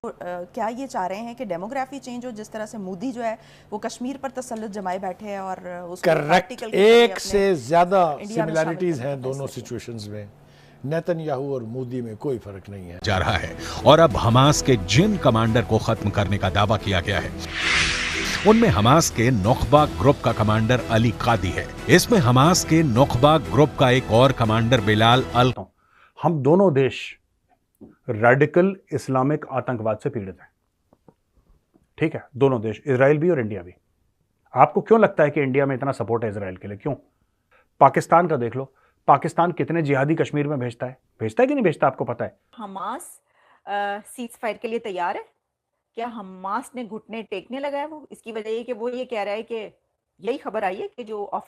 क्या ये चाह रहे हैं कि डेमोग्राफी चेंज हो, जिस तरह से मोदी जो है वो कश्मीर पर तसल्लुत जमाए बैठे हैं और उसको करेक्ट। प्रैक्टिकल एक से ज्यादा इंडिया में शामिल सिमिलैरिटीज करने हैं का दोनों फैसला किया। सिचुएशंस में। नेतन्याहू और मोदी में कोई फर्क नहीं है जा रहा है और अब हमास के जिन कमांडर को खत्म करने का दावा किया गया है उनमें हमास के नुखबा ग्रुप का कमांडर अली कादी है। इसमें हमास के नुखबा ग्रुप का एक और कमांडर बिलाल अल। हम दोनों देश रेडिकल इस्लामिक आतंकवाद से पीड़ित हैं, ठीक है, दोनों देश, इजराइल भी और इंडिया भी। आपको क्यों लगता है कि इंडिया में इतना सपोर्ट है इजराइल के लिए? क्यों? पाकिस्तान का देख लो, पाकिस्तान कितने जिहादी कश्मीर में भेजता है कि नहीं भेजता, आपको पता है? हमास सीज फायर के लिए तैयार है क्या? हमास ने घुटने टेकने लगा है वो, इसकी वजह ये कि वो ये कह रहा है कि यही खबर आई है कि जो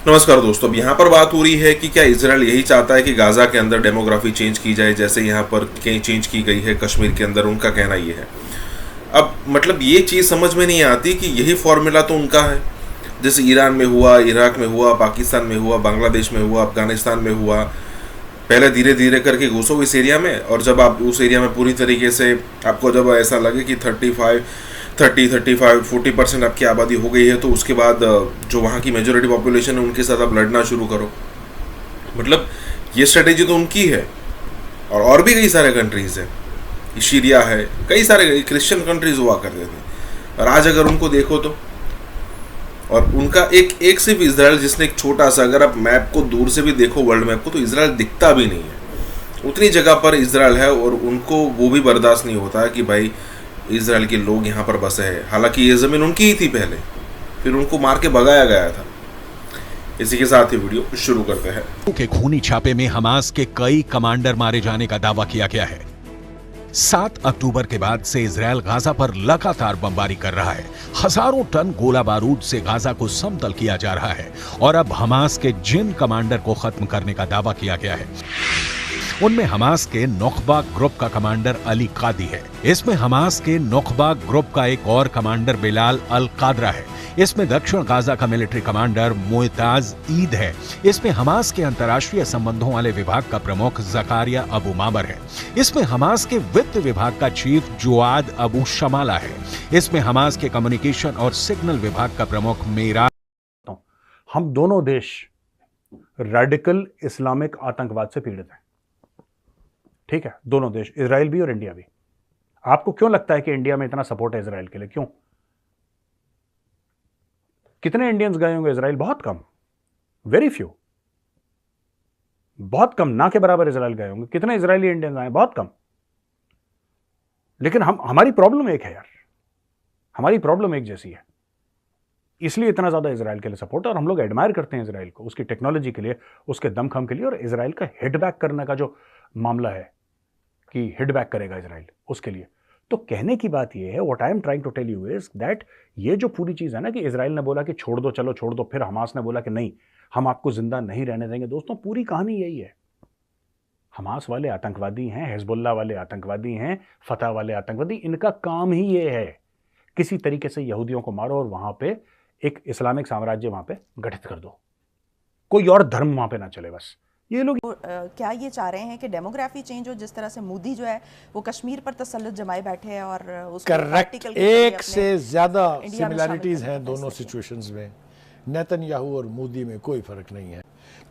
नमस्कार दोस्तों, अब यहाँ पर बात हो रही है कि क्या इजराइल यही चाहता है कि गाजा के अंदर डेमोग्राफी चेंज की जाए जैसे यहाँ पर कहीं चेंज की गई है कश्मीर के अंदर। उनका कहना ये है। अब मतलब ये चीज़ समझ में नहीं आती कि यही फॉर्मूला तो उनका है, जैसे ईरान में हुआ, इराक में हुआ, पाकिस्तान में हुआ, बांग्लादेश में हुआ, अफगानिस्तान में हुआ। पहले धीरे धीरे करके घुसो इस एरिया में, और जब आप उस एरिया में पूरी तरीके से आपको जब ऐसा लगे कि 40% आपकी आबादी हो गई है, तो उसके बाद जो वहाँ की मेजोरिटी पॉपुलेशन है उनके साथ आप लड़ना शुरू करो। मतलब ये स्ट्रेटेजी तो उनकी है। और भी कई सारे कंट्रीज हैं, सीरिया है, कई सारे क्रिश्चियन कंट्रीज हुआ करते थे। और आज अगर उनको देखो तो, और उनका एक सिर्फ इजराइल, जिसने एक छोटा सा, अगर आप मैप को दूर से भी देखो वर्ल्ड मैप को, तो इजराइल दिखता भी नहीं है। उतनी जगह पर इजराइल है और उनको वो भी बर्दाश्त नहीं होता कि भाई इजराइल के लोग यहाँ पर बसे हैं। हालांकि ये ज़मीन उनकी ही थी पहले, फिर उनको मार के भगाया गया था। इसी के साथ ही वीडियो शुरू करते हैं। के खूनी छापे में हमास के कई कमांडर मारे जाने का दावा किया गया है। 7 अक्टूबर के बाद से इजराइल गाजा पर लगातार बमबारी कर रहा है। हजारों टन गोला बारूद से गाजा को समतल किया जा रहा है और अब हमास के जिन कमांडर को खत्म करने का दावा किया गया है उनमें हमास के नुखबा ग्रुप का कमांडर अली कादी है। इसमें हमास के नुखबा ग्रुप का एक और कमांडर बिलाल अल कादरा है। इसमें दक्षिण गाजा का मिलिट्री कमांडर मोइताज ईद है। इसमें हमास के अंतर्राष्ट्रीय संबंधों वाले विभाग का प्रमुख जकारिया अबू मामर है। इसमें हमास के वित्त विभाग का चीफ जुआद अबू शमाला है। इसमें हमास के कम्युनिकेशन और सिग्नल विभाग का प्रमुख मेरा। हम दोनों देश रेडिकल इस्लामिक आतंकवाद से पीड़ित हैं, ठीक है, दोनों देश, इजराइल भी और इंडिया भी। आपको क्यों लगता है कि इंडिया में इतना सपोर्ट है इजराइल के लिए? क्यों? कितने इंडियंस गए होंगे इजराइल? बहुत कम, वेरी फ्यू, बहुत कम, ना के बराबर इजराइल गए होंगे। कितने इजरायली इंडियंस आए? बहुत कम। लेकिन हमारी प्रॉब्लम एक है यार, हमारी प्रॉब्लम एक जैसी है, इसलिए इतना ज्यादा इजराइल के लिए सपोर्ट है। और हम लोग एडमायर करते हैं इजराइल को, उसकी टेक्नोलॉजी के लिए, उसके दमखम के लिए, और इजराइल का हिट बैक करने का जो मामला है कि हिट बैक करेगा इजराइल, उसके लिए। तो कहने की बात यह है, what I am trying to tell you is that ये जो पूरी चीज है ना कि इजराइल ने बोला कि छोड़ दो, चलो छोड़ दो, फिर हमास ने बोला कि नहीं, हम आपको जिंदा नहीं रहने देंगे। दोस्तों, पूरी कहानी यही है। हमास वाले आतंकवादी हैं, हिजबुल्लाह वाले आतंकवादी हैं, फतह वाले आतंकवादी, इनका काम ही ये है किसी तरीके से यहूदियों को मारो और वहां पे एक इस्लामिक साम्राज्य वहां पे गठित कर दो, कोई और धर्म वहां पे ना चले। बस ये लोग क्या ये चाह रहे हैं कि डेमोग्राफी चेंज हो, जिस तरह से मोदी जो है वो कश्मीर पर तसल्लुत जमाए बैठे हैं और उसको करेक्ट। प्रैक्टिकल एक से ज्यादा इंडिया में सिमिलैरिटीज शामिल करने हैं का दोनों फैसला सिचुएशंस में। नेतन्याहू और मोदी में कोई फर्क नहीं है।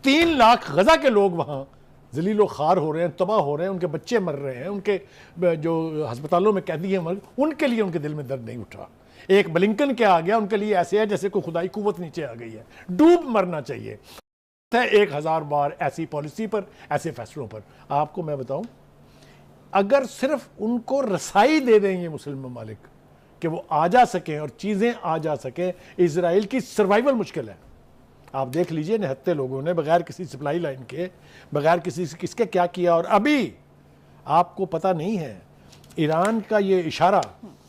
3 लाख गजा के लोग वहां जलीलो खार हो रहे हैं, तबाह हो रहे हैं, उनके बच्चे मर रहे हैं, उनके जो अस्पतालों में कैदी हैं उनके लिए उनके दिल में दर्द नहीं उठा। एक ब्लिंकन क्या आ गया, उनके लिए ऐसे है जैसे कोई खुदाई कुव्वत नीचे आ गई है, डूब मरना चाहिए। 1000 बार ऐसी पॉलिसी पर, ऐसे फैसलों पर। आपको मैं बताऊं, अगर सिर्फ उनको रसाई दे दें ये मुस्लिम ममालिक कि वो आ जा सकें और चीजें आ जा सकें, इजराइल की सर्वाइवल मुश्किल है। आप देख लीजिए, निहत्ते लोगों ने बगैर किसी सप्लाई लाइन के, बगैर किसके क्या किया। और अभी आपको पता नहीं है, ईरान का ये इशारा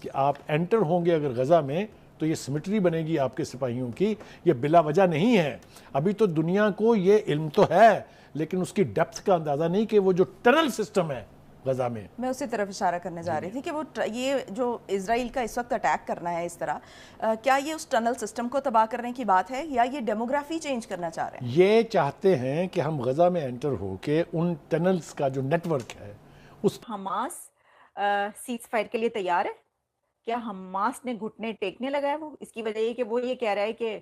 कि आप एंटर होंगे अगर गजा में तो ये सिमिट्री बनेगी आपके सिपाहियों की, ये बिला वजह नहीं है। अभी तो दुनिया को ये इल्म तो है, लेकिन उसकी डेप्थ का अंदाजा नहीं कि वो जो टनल सिस्टम है गजा में। मैं उसी तरफ इशारा करने जा रही थी कि वो ये जो इजराइल का इस वक्त अटैक करना है इस तरह, क्या ये उस टनल सिस्टम को तबाह करने की बात है या ये डेमोग्राफी चेंज करना चाह रहे हैं? ये चाहते हैं कि हम गजा में एंटर हो के उन टनल्स का जो नेटवर्क है उस हमास सीज फायर के लिए तैयार है? क्या हमास ने घुटने टेकने लगा है वो? इसकी वजह ये कि वो ये कह रहा है कि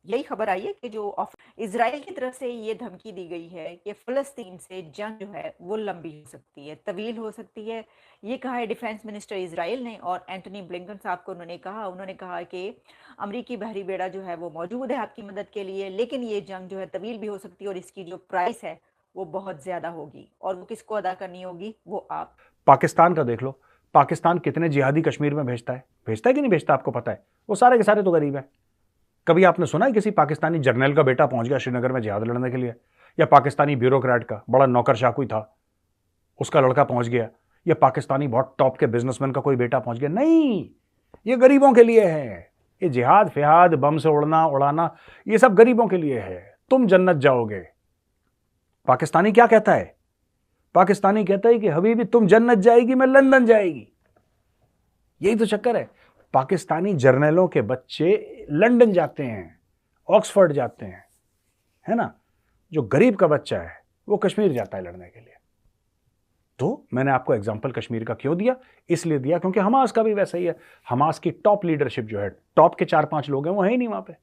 यही खबर आई है कि जो इजराइल की तरफ से ये धमकी दी गई है कि फ़लस्तीन से जंग जो है वो लंबी हो सकती है, तवील हो सकती है। ये कहा है डिफेंस मिनिस्टर इजराइल ने, और एंटनी ब्लिंकन साहब को उन्होंने कहा कि अमरीकी बहरी बेड़ा जो है वो मौजूद है आपकी मदद के लिए, लेकिन ये जंग जो है तवील भी हो सकती है और इसकी जो प्राइस है वो बहुत ज़्यादा होगी, और वो किसको अदा करनी होगी वो आप। पाकिस्तान का देख लो, पाकिस्तान कितने जिहादी कश्मीर में भेजता है कि नहीं भेजता, आपको पता है? वो सारे के सारे तो गरीब हैं। कभी आपने सुना है किसी पाकिस्तानी जर्नल का बेटा पहुंच गया श्रीनगर में जिहाद लड़ने के लिए? या पाकिस्तानी ब्यूरोक्रेट का बड़ा नौकरशाह कोई था, उसका लड़का पहुंच गया? या पाकिस्तानी बहुत टॉप के बिजनेसमैन का कोई बेटा पहुंच गया? नहीं, ये गरीबों के लिए है। ये जिहाद फिहाद, बम से उड़ाना, ये सब गरीबों के लिए है। तुम जन्नत जाओगे। पाकिस्तानी क्या कहता है? पाकिस्तानी कहता है कि हबीबी तुम जन्नत जाएगी, मैं लंदन जाएगी। यही तो चक्कर है। पाकिस्तानी जर्नलों के बच्चे लंदन जाते हैं, ऑक्सफोर्ड जाते हैं, है ना? जो गरीब का बच्चा है वो कश्मीर जाता है लड़ने के लिए। तो मैंने आपको एग्जांपल कश्मीर का क्यों दिया? इसलिए दिया क्योंकि हमास का भी वैसा ही है। हमास की टॉप लीडरशिप जो है, टॉप के 4-5 लोग हैं, वो है ही नहीं वहां पे।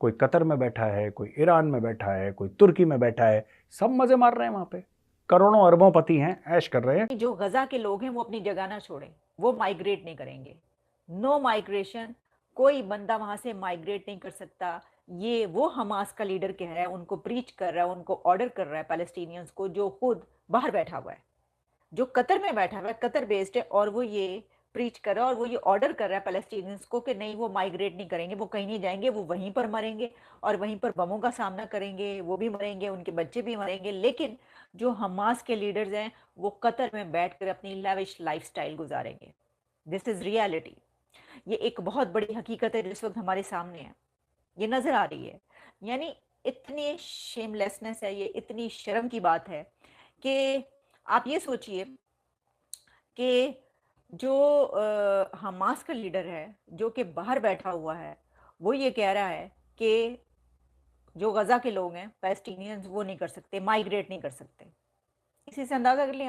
कोई कतर में बैठा है, कोई ईरान में बैठा है, कोई तुर्की में बैठा है, सब मजे मार रहे हैं वहां पे। करोड़ों अरबों पति हैं, ऐश कर रहे हैं। जो गजा के लोग हैं वो अपनी जगह ना छोड़ें, वो माइग्रेट नहीं करेंगे। नो माइग्रेशन, कोई बंदा वहां से माइग्रेट नहीं कर सकता। ये वो हमास का लीडर कह रहा है, उनको प्रीच कर रहा है, उनको ऑर्डर कर रहा है पैलेस्टीनियंस को, जो खुद बाहर बैठा हुआ है, जो कतर में बैठा हुआ है, कतर बेस्ड है, और वो ये प्रीच कर रहा है और वो ये ऑर्डर कर रहा है पैलेस्टीनियंस को कि नहीं, वो माइग्रेट नहीं करेंगे, वो कहीं नहीं जाएंगे, वो वहीं पर मरेंगे और वहीं पर बमों का सामना करेंगे, वो भी मरेंगे, उनके बच्चे भी मरेंगे। लेकिन जो हमास के लीडर्स हैं वो कतर में बैठकर अपनी लैविश लाइफस्टाइल गुजारेंगे। This is reality. ये एक बहुत बड़ी हकीकत है जिस वक्त हमारे सामने है, ये नजर आ रही है। यानी इतनी शेमलेसनेस है, ये इतनी शर्म की बात है कि आप ये सोचिए कि जो हमास का लीडर है जो कि बाहर बैठा हुआ है, वो ये कह रहा है कि जो गजा के लोग हैं पैलेस्टीनियंस वो नहीं कर सकते, माइग्रेट नहीं कर सकते। इसी से अंदाजा कर लिया